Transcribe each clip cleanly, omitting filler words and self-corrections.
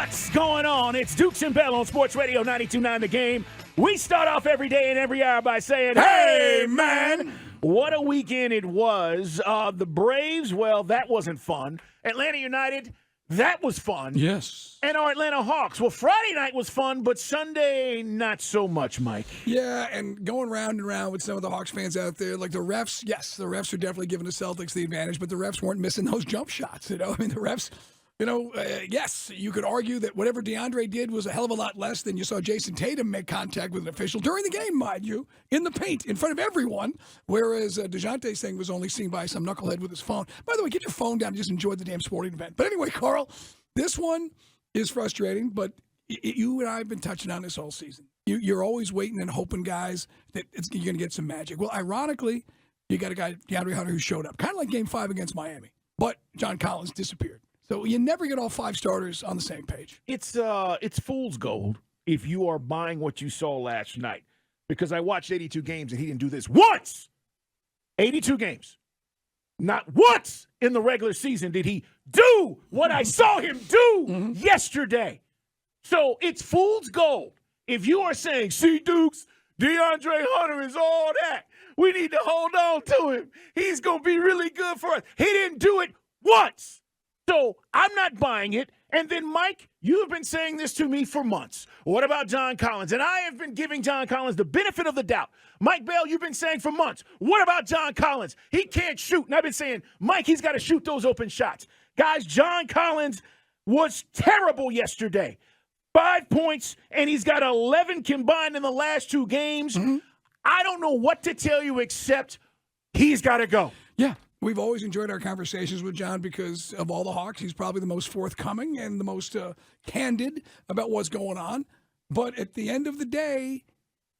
What's going on? It's Dukes and Bell on Sports Radio 92.9 The Game. We start off every day and every hour by saying, hey, man! What a weekend it was. The Braves, well, that wasn't fun. Atlanta United, that was fun. Yes. And our Atlanta Hawks. Well, Friday night was fun, but Sunday, not so much, Mike. Yeah, and going round and round with some of the Hawks fans out there, like the refs, yes, the refs are definitely giving the Celtics the advantage, but the refs weren't missing those jump shots, I mean, the refs... yes, you could argue that whatever DeAndre did was a hell of a lot less than you saw Jason Tatum make contact with an official during the game, mind you, in the paint, in front of everyone, whereas DeJounte's thing was only seen by some knucklehead with his phone. By the way, get your phone down and just enjoy the damn sporting event. But anyway, Carl, this one is frustrating, but you and I have been touching on this all season. You're always waiting and hoping, guys, that you're going to get some magic. Well, ironically, you got a guy, DeAndre Hunter, who showed up, kind of like Game 5 against Miami, but John Collins disappeared. So you never get all five starters on the same page. It's fool's gold if you are buying what you saw last night. Because I watched 82 games and he didn't do this once. 82 games. Not once in the regular season did he do what I saw him do yesterday. So it's fool's gold if you are saying, see, Dukes, DeAndre Hunter is all that. We need to hold on to him. He's going to be really good for us. He didn't do it once. So I'm not buying it. And then, Mike, you have been saying this to me for months. What about John Collins? And I have been giving John Collins the benefit of the doubt. Mike Bell, you've been saying for months, what about John Collins? He can't shoot. And I've been saying, Mike, he's got to shoot those open shots. Guys, John Collins was terrible yesterday. 5 points, and he's got 11 combined in the last two games. I don't know what to tell you except he's got to go. Yeah. We've always enjoyed our conversations with John because of all the Hawks. He's probably the most forthcoming and the most candid about what's going on. But at the end of the day,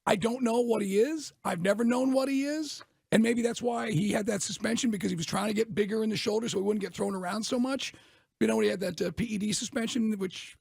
I don't know what he is. I've never known what he is. And maybe that's why he had that suspension, because he was trying to get bigger in the shoulder so he wouldn't get thrown around so much. You know, he had that PED suspension, which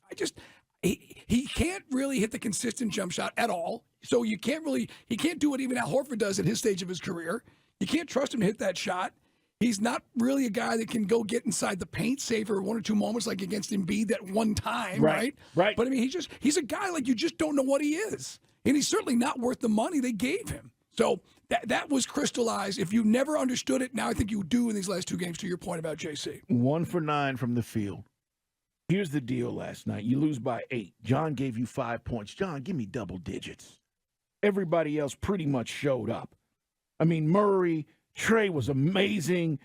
he can't really hit the consistent jump shot at all. So he can't do what even Al Horford does at his stage of his career. You can't trust him to hit that shot. He's not really a guy that can go get inside the paint, save for one or two moments like against Embiid that one time, right? Right. But, I mean, he's a guy like you just don't know what he is. And he's certainly not worth the money they gave him. So that was crystallized. If you never understood it, now I think you do in these last two games, to your point about JC. 1 for 9 from the field. Here's the deal last night. You lose by 8. John gave you 5 points. John, give me double digits. Everybody else pretty much showed up. I mean, Murray, Trey was amazing.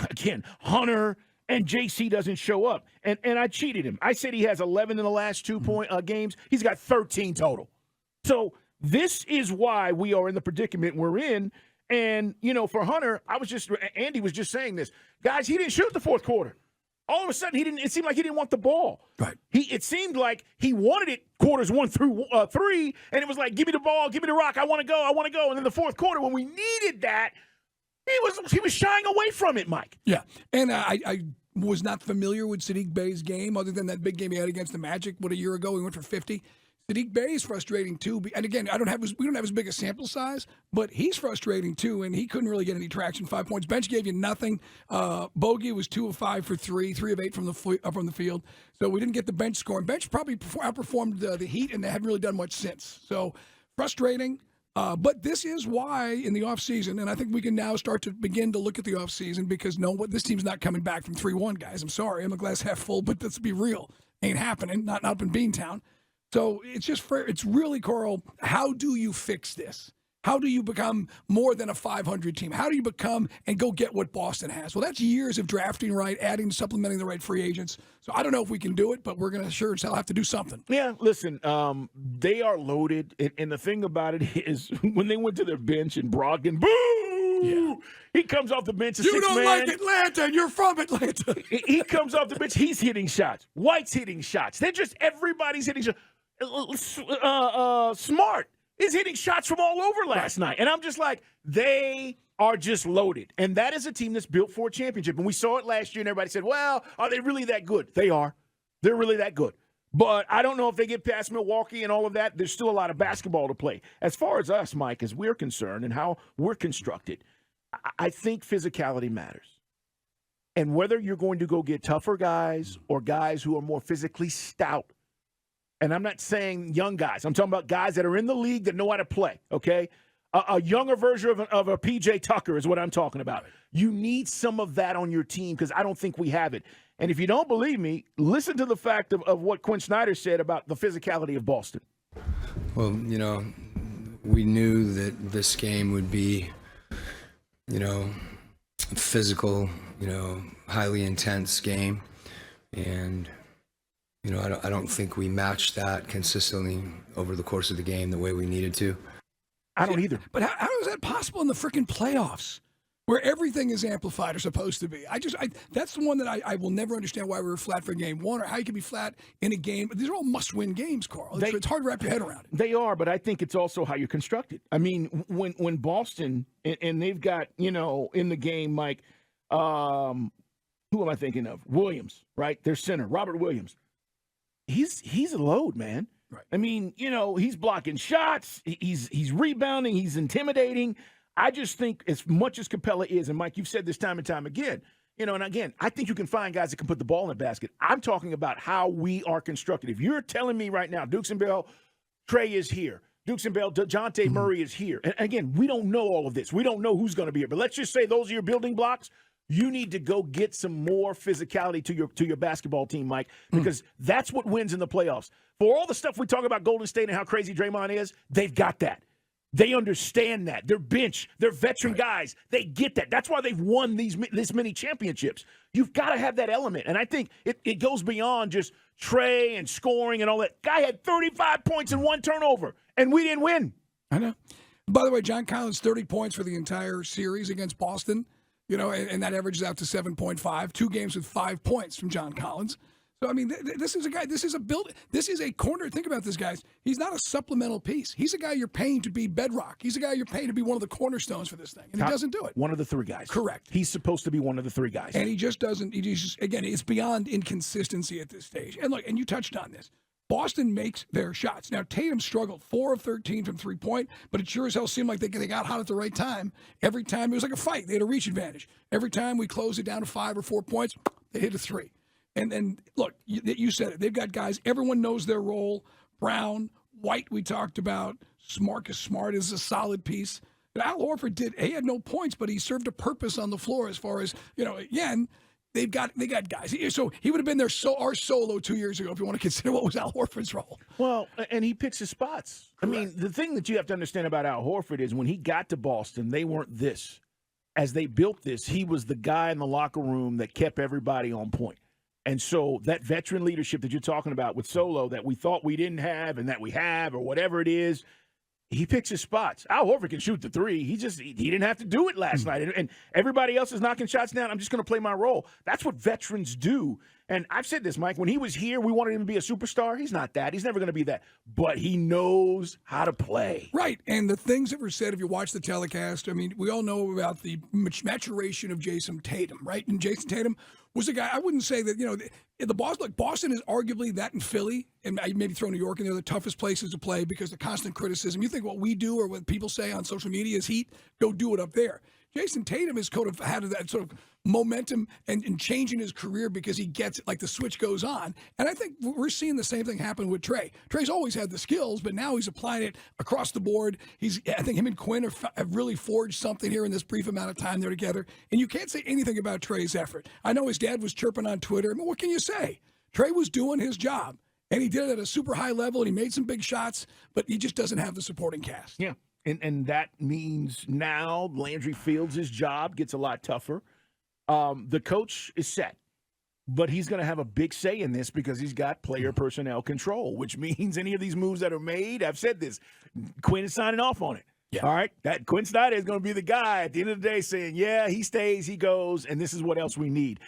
Again, Hunter and JC doesn't show up. And I cheated him. I said he has 11 in the last 2 games. He's got 13 total. So this is why we are in the predicament we're in. And, you know, for Hunter, Andy was just saying this. Guys, he didn't shoot the fourth quarter. All of a sudden, it seemed like he didn't want the ball. Right. It seemed like he wanted it quarters 1 through 3, and it was like, give me the ball, give me the rock, I want to go. And then the fourth quarter, when we needed that, he was shying away from it, Mike. Yeah, and I was not familiar with Saddiq Bey's game other than that big game he had against the Magic, a year ago? He went for 50. Saddiq Bey is frustrating, too. And again, we don't have as big a sample size, but he's frustrating, too, and he couldn't really get any traction. 5 points. Bench gave you nothing. Bogey was 2 of 5 for 3, 3 of 8 from the field. So we didn't get the bench scoring. Bench probably outperformed the Heat, and they haven't really done much since. So frustrating. But this is why in the offseason, and I think we can now start to begin to look at the offseason, because this team's not coming back from 3-1, guys. I'm sorry. I'm a glass half full, but let's be real. Ain't happening. Not up in Beantown. So it's really, Carl, how do you fix this? How do you become more than a 500 team? How do you become and go get what Boston has? Well, that's years of drafting right, adding, supplementing the right free agents. So I don't know if we can do it, but we're going to sure as hell have to do something. Yeah, listen, they are loaded. And the thing about it is when they went to their bench and Brogdon, boo! Yeah. He comes off the bench. You don't like Atlanta, and you're from Atlanta. He comes off the bench. He's hitting shots. White's hitting shots. Everybody's hitting shots. Smart is hitting shots from all over last night. And I'm just like, they are just loaded. And that is a team that's built for a championship. And we saw it last year, and everybody said, well, are they really that good? They are. They're really that good. But I don't know if they get past Milwaukee and all of that. There's still a lot of basketball to play. As far as us, Mike, as we're concerned and how we're constructed, I think physicality matters. And whether you're going to go get tougher guys or guys who are more physically stout, and I'm not saying young guys. I'm talking about guys that are in the league that know how to play, okay? A younger version of a P.J. Tucker is what I'm talking about. You need some of that on your team because I don't think we have it. And if you don't believe me, listen to the fact of what Quinn Snyder said about the physicality of Boston. Well, we knew that this game would be, physical, highly intense game. And, I don't think we matched that consistently over the course of the game the way we needed to. I don't either. But how is that possible in the freaking playoffs where everything is amplified or supposed to be? That's the one that I will never understand why we were flat for game one or how you can be flat in a game. These are all must-win games, Carl. It's hard to wrap your head around it. They are, but I think it's also how you're constructed. I mean, when Boston, and they've got, in the game, Mike, who am I thinking of? Williams, right? Their center, Robert Williams. He's a load, man. Right. I mean, he's blocking shots. He's rebounding. He's intimidating. I just think as much as Capella is, and Mike, you've said this time and time again, and again, I think you can find guys that can put the ball in the basket. I'm talking about how we are constructed. If you're telling me right now, Dukes and Bell, Trey is here. Dukes and Bell, DeJounte Murray is here. And again, we don't know all of this. We don't know who's going to be here. But let's just say those are your building blocks. You need to go get some more physicality to your basketball team, Mike, because that's what wins in the playoffs. For all the stuff we talk about Golden State and how crazy Draymond is, they've got that. They understand that. They're bench. They're veteran guys. They get that. That's why they've won this many championships. You've got to have that element. And I think it goes beyond just Trey and scoring and all that. Guy had 35 points and 1 turnover, and we didn't win. I know. By the way, John Collins, 30 points for the entire series against Boston. And that averages out to 7.5. 2 games with 5 points from John Collins. So, I mean, this is a guy, this is a corner. Think about this, guys. He's not a supplemental piece. He's a guy you're paying to be bedrock. He's a guy you're paying to be one of the cornerstones for this thing. And he doesn't do it. One of the 3 guys. Correct. He's supposed to be one of the 3 guys. And he just doesn't. Again, it's beyond inconsistency at this stage. And look, and you touched on this. Boston makes their shots. Now, Tatum struggled 4 of 13 from 3-point, but it sure as hell seemed like they got hot at the right time. Every time it was like a fight. They had a reach advantage. Every time we closed it down to 5 or 4 points, they hit a 3. And look, you said it. They've got guys. Everyone knows their role. Brown, White, we talked about. Marcus Smart is a solid piece. Al Horford he had no points, but he served a purpose on the floor as far as, again, they got guys. So he would have been our solo 2 years ago if you want to consider what was Al Horford's role. Well, and he picks his spots. Correct. I mean, the thing that you have to understand about Al Horford is when he got to Boston, they weren't this. As they built this, he was the guy in the locker room that kept everybody on point. And so that veteran leadership that you're talking about with Solo that we thought we didn't have and that we have or whatever it is, he picks his spots. Al Horford can shoot the 3. He didn't have to do it last night. And everybody else is knocking shots down. I'm just going to play my role. That's what veterans do. And I've said this, Mike, when he was here, we wanted him to be a superstar. He's not that. He's never going to be that. But he knows how to play. Right. And the things that were said, if you watch the telecast, I mean, we all know about the maturation of Jason Tatum, right? And Jason Tatum was a guy, I wouldn't say that, Boston is arguably that in Philly, and maybe throw New York in there, the toughest places to play because the constant criticism. You think what we do or what people say on social media is heat, go do it up there. Jason Tatum has kind of had that sort of momentum and changing his career because he gets it, like the switch goes on. And I think we're seeing the same thing happen with Trey. Trey's always had the skills, but now he's applying it across the board. I think him and Quinn have really forged something here in this brief amount of time they're together. And you can't say anything about Trey's effort. I know his dad was chirping on Twitter. I mean, what can you say? Trey was doing his job, and he did it at a super high level, and he made some big shots, but he just doesn't have the supporting cast. Yeah. And that means now Landry Fields' job gets a lot tougher. The coach is set, but he's going to have a big say in this because he's got player personnel control, which means any of these moves that are made, I've said this, Quinn is signing off on it. Yeah. All right? That Quinn Snyder is going to be the guy at the end of the day saying, yeah, he stays, he goes, and this is what else we need.